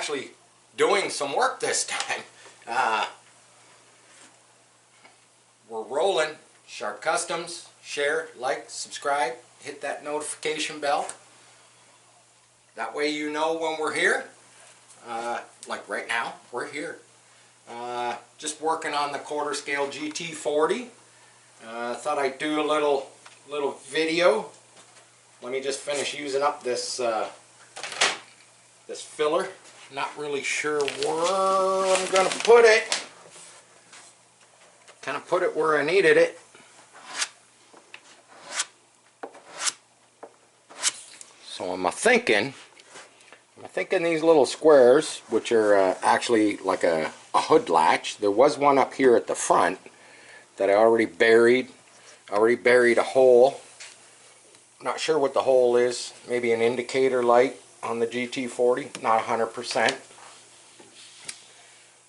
actually doing some work this time. We're rolling. Sharp Customs. Share, like, subscribe, hit that notification bell. That way you know when we're here. Like right now, we're here. Just working on the quarter scale GT40. Thought I'd do a little video. Let me just finish using up this this filler. Not really sure where I'm gonna put it. Kind of put it where I needed it. So I'm thinking these little squares, which are actually like a hood latch. There was one up here at the front that I already buried. A hole. Not sure what the hole is. Maybe an indicator light on the GT40. Not 100%.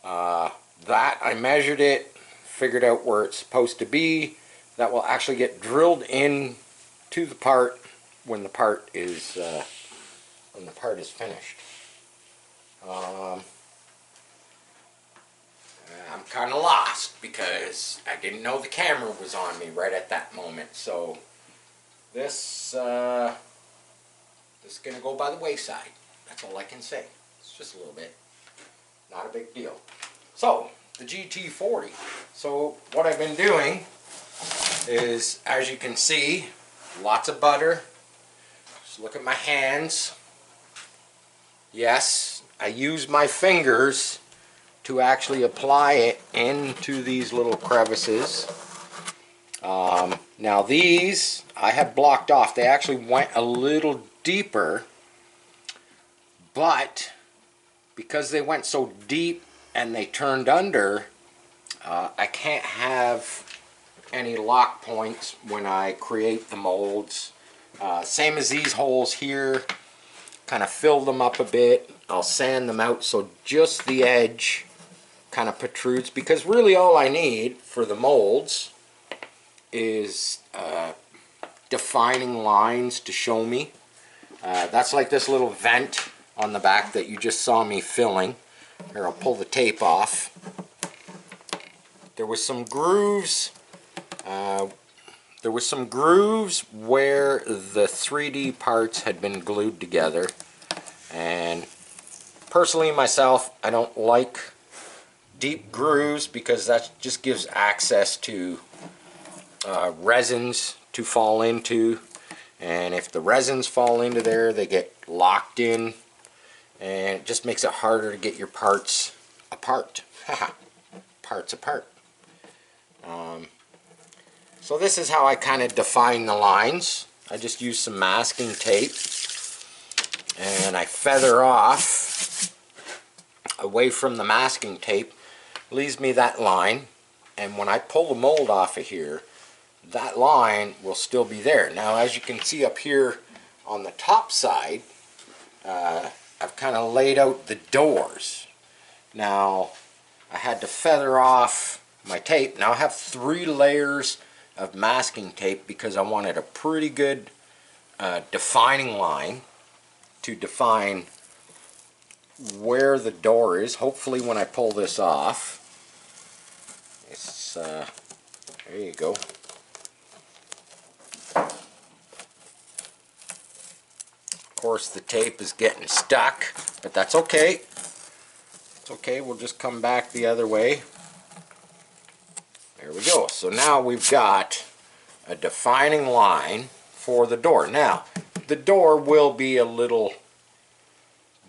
That I measured it, figured out where it's supposed to be. That will actually get drilled in to the part when the part is finished. I'm kind of lost because I didn't know the camera was on me right at that moment. So this is gonna go by the wayside. That's all I can say. It's just a little bit, not a big deal. So the GT40. So what I've been doing is, as you can see, lots of butter. Just look at my hands. Yes, I use my fingers to actually apply it into these little crevices. Now these I have blocked off. They actually went a little deeper, but because they went so deep and they turned under, I can't have any lock points when I create the molds. Same as these holes here, kind of fill them up a bit. I'll sand them out so just the edge kind of protrudes, because really all I need for the molds is defining lines to show me. That's like this little vent on the back that you just saw me filling. Here, I'll pull the tape off. There was some grooves. There was some grooves where the 3D parts had been glued together, and personally myself, I don't like deep grooves because that just gives access to resins to fall into, and if the resins fall into there, they get locked in, and it just makes it harder to get your parts apart. Parts apart. So this is how I kind of define the lines. I just use some masking tape and I feather off away from the masking tape. Leaves me that line, and when I pull the mold off of here, that line will still be there. Now as you can see up here on the top side, I've kind of laid out the doors. Now I had to feather off my tape. Now I have 3 layers of masking tape because I wanted a pretty good defining line to define where the door is. Hopefully when I pull this off, it's there you go. Of course the tape is getting stuck, but that's okay. It's okay, we'll just come back the other way. There we go. So now we've got a defining line for the door. Now, the door will be a little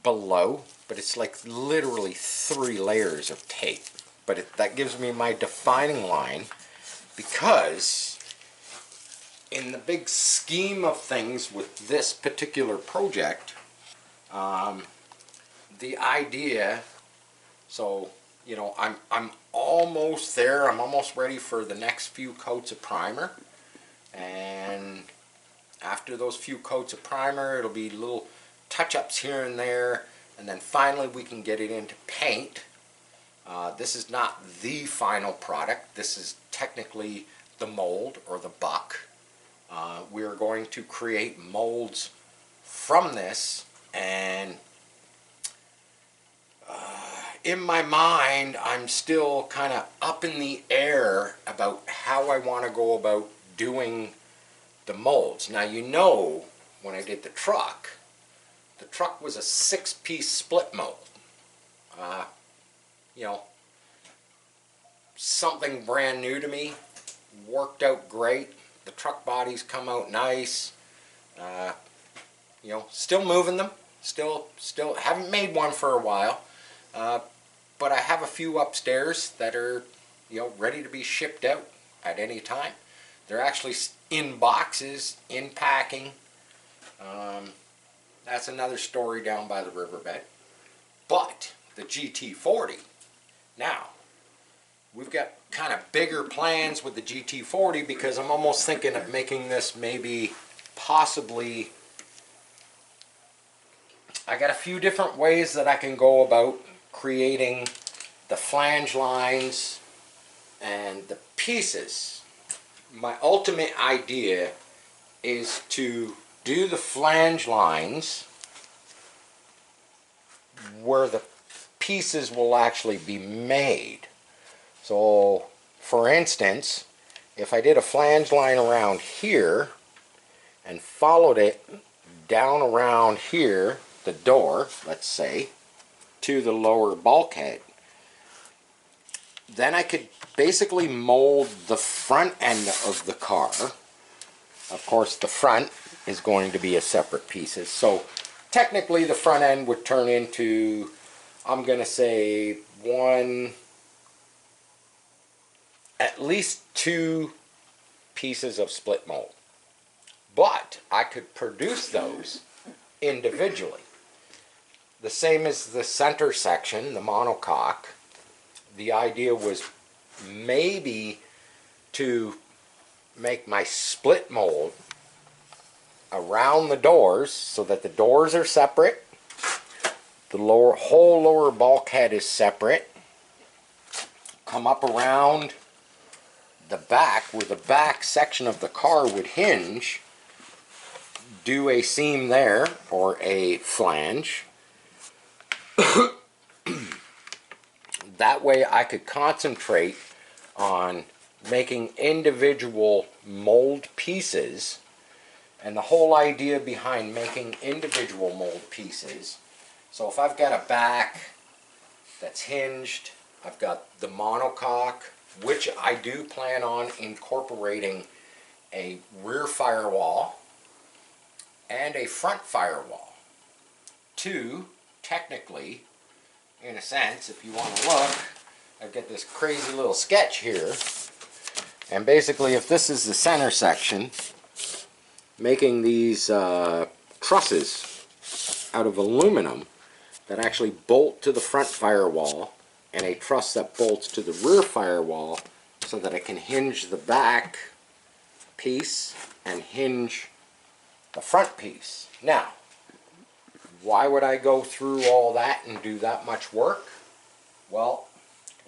below, but it's like literally 3 layers of tape. But that gives me my defining line, because in the big scheme of things with this particular project, the idea, so you know, I'm almost there. I'm almost ready for the next few coats of primer, and after those few coats of primer, it'll be little touch-ups here and there, and then finally we can get it into paint. This is not the final product. This is technically the mold or the buck. We are going to create molds from this, and in my mind, I'm still kind of up in the air about how I want to go about doing the molds. Now, you know, when I did the truck was a 6-piece split mold. You know, something brand new to me, worked out great. The truck bodies come out nice. You know, still moving them. Still haven't made one for a while. But I have a few upstairs that are, you know, ready to be shipped out at any time. They're actually in boxes, in packing. That's another story down by the riverbed. But the GT40, now, we've got kind of bigger plans with the GT40 because I'm almost thinking of making this maybe possibly, I got a few different ways that I can go about creating the flange lines and the pieces. My ultimate idea is to do the flange lines where the pieces will actually be made. So, for instance, if I did a flange line around here and followed it down around here, the door, let's say, to the lower bulkhead, then I could basically mold the front end of the car. Of course, the front is going to be a separate pieces. So technically the front end would turn into, I'm going to say, at least 2 pieces of split mold. But I could produce those individually. The same as the center section, the monocoque. The idea was maybe to make my split mold around the doors so that the doors are separate, the whole lower bulkhead is separate, come up around the back where the back section of the car would hinge, do a seam there or a flange. That way I could concentrate on making individual mold pieces. And the whole idea behind making individual mold pieces, so if I've got a back that's hinged, I've got the monocoque, which I do plan on incorporating a rear firewall and a front firewall. 2, technically, in a sense, if you want to look, I've got this crazy little sketch here. And basically, if this is the center section, making these trusses out of aluminum that actually bolt to the front firewall, and a truss that bolts to the rear firewall so that I can hinge the back piece and hinge the front piece. Now, why would I go through all that and do that much work? Well,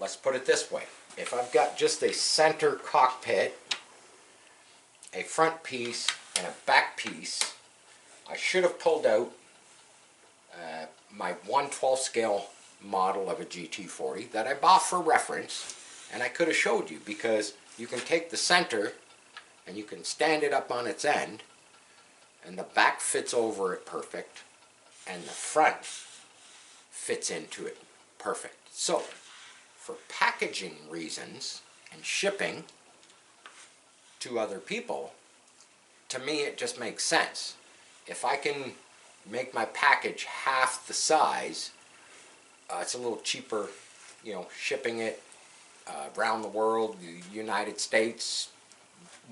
let's put it this way. If I've got just a center cockpit, a front piece, and a back piece, I should have pulled out my 1/12 scale model of a GT40 that I bought for reference, and I could have showed you, because you can take the center and you can stand it up on its end, and the back fits over it perfect, and the front fits into it perfect. So, for packaging reasons and shipping to other people, to me it just makes sense. If I can make my package half the size, it's a little cheaper, you know, shipping it around the world, the United States,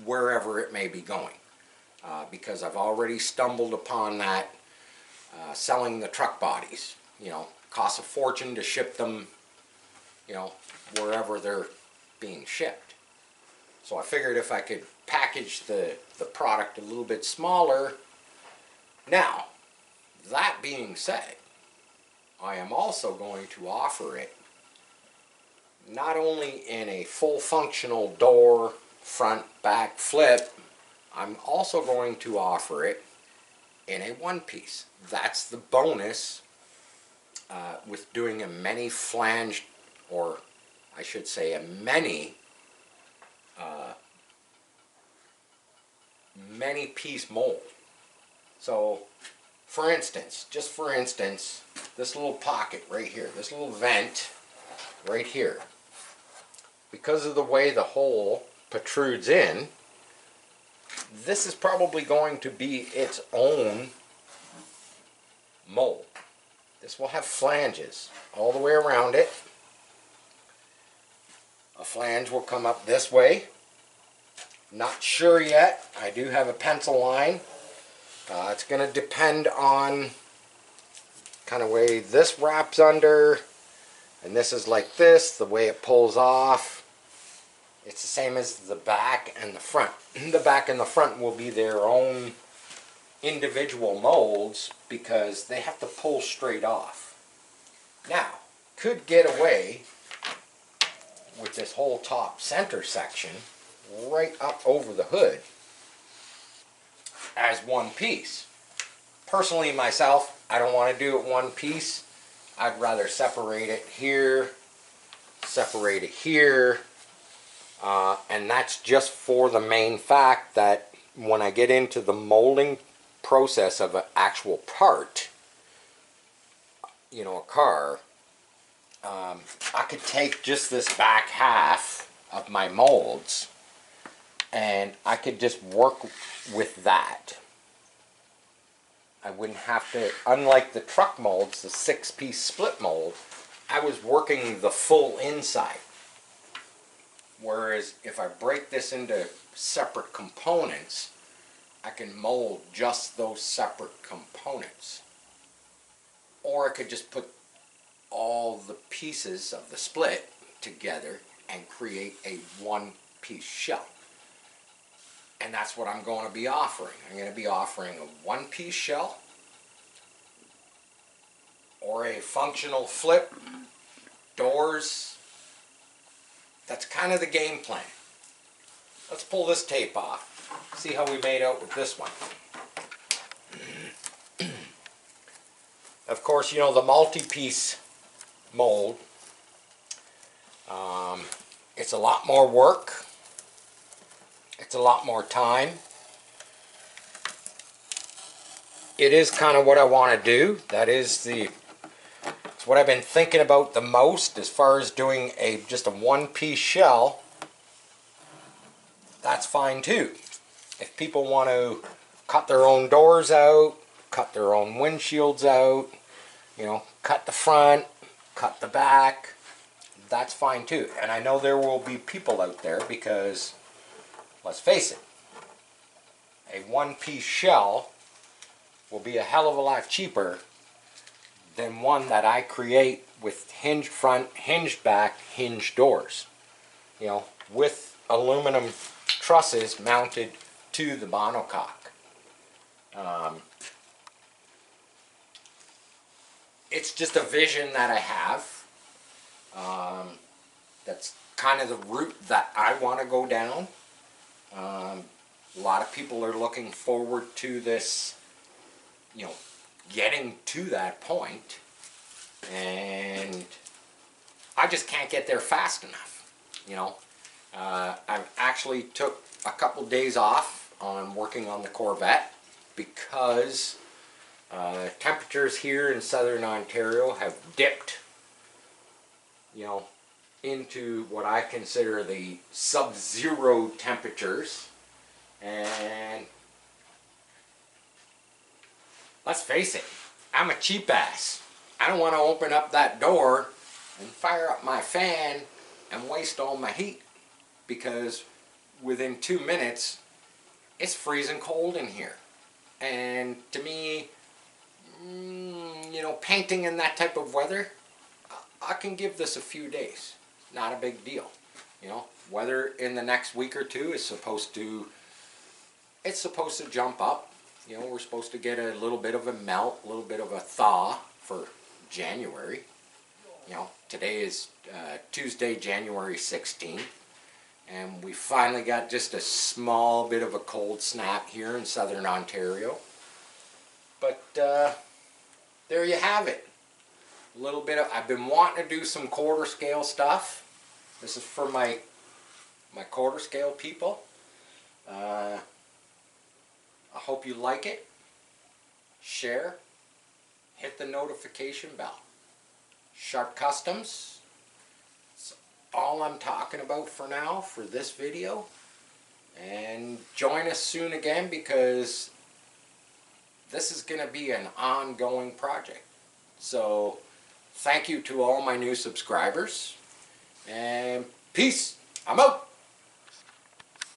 wherever it may be going. Because I've already stumbled upon that selling the truck bodies. You know, costs a fortune to ship them, you know, wherever they're being shipped. So I figured if I could package the product a little bit smaller. Now, that being said, I am also going to offer it not only in a full functional door, front, back, flip, I'm also going to offer it in a one piece. That's the bonus with doing a many flanged, or I should say a many piece mold. So for instance, just for instance, this little pocket right here, this little vent right here, because of the way the hole protrudes in, this is probably going to be its own mold. This will have flanges all the way around it. A flange will come up this way. Not sure yet. I do have a pencil line. It's going to depend on kind of way this wraps under, and this is like this, the way it pulls off. It's the same as the back and the front. The back and the front will be their own individual molds because they have to pull straight off. Now, could get away with this whole top center section right up over the hood as one piece. Personally myself, I don't want to do it one piece. I'd rather separate it here, separate it here, and that's just for the main fact that when I get into the molding process of an actual part, you know, a car, I could take just this back half of my molds and I could just work with that. I wouldn't have to, unlike the truck molds, the 6-piece split mold, I was working the full inside. Whereas if I break this into separate components, I can mold just those separate components. Or I could just put all the pieces of the split together and create a one-piece shell. And that's what I'm going to be offering. I'm going to be offering a one-piece shell or a functional flip, doors. That's kind of the game plan. Let's pull this tape off. See how we made out with this one. Of course, you know, the multi-piece mold, it's a lot more work. It's a lot more time. It is kind of what I want to do. It's what I've been thinking about the most as far as doing just a one-piece shell. That's fine too. If people want to cut their own doors out, cut their own windshields out, you know, cut the front, cut the back, that's fine too. And I know there will be people out there because, let's face it, a one-piece shell will be a hell of a lot cheaper than one that I create with hinged front, hinged back, hinged doors. You know, with aluminum trusses mounted to the monocoque. It's just a vision that I have. That's kind of the route that I want to go down. A lot of people are looking forward to this, you know, getting to that point, and I just can't get there fast enough. You know, I've actually took a couple days off on working on the Corvette because temperatures here in southern Ontario have dipped, you know, into what I consider the sub-zero temperatures. And let's face it, I'm a cheap ass. I don't want to open up that door and fire up my fan and waste all my heat, because within 2 minutes it's freezing cold in here. And to me, you know, painting in that type of weather, I can give this a few days. Not a big deal. You know, weather in the next week or two is supposed to, it's supposed to jump up. You know, we're supposed to get a little bit of a melt, a little bit of a thaw for January. You know, today is Tuesday, January 16th. And we finally got just a small bit of a cold snap here in southern Ontario. But there you have it. A little bit of, I've been wanting to do some quarter scale stuff. This is for my quarter scale people. I hope you like it. Share. Hit the notification bell. Sharp Customs. That's all I'm talking about for now for this video. And join us soon again, because this is going to be an ongoing project. So thank you to all my new subscribers. And peace. I'm out.